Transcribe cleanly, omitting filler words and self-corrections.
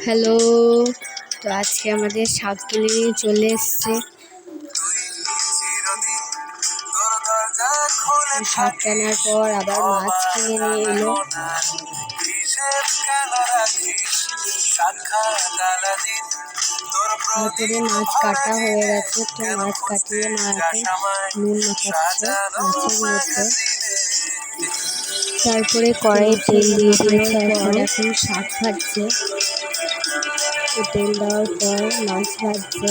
Hello, তো আজকে আমাদের শাক কিনে নিয়ে চলে এসছে। শাক কেনার পর আবার মাছ কিনে নিয়ে এলো। তারপরে মাছ কাটা হয়ে গেছে, তো মাছ কাটিয়ে মা এখন নুন মাখাচ্ছে মাছের মধ্যে। তারপরে কড়াইয়ে তেল দিয়ে দিয়েছে, এখন শাক ভাজছে। তেল দেওয়ার পর মাছ ভাজছে।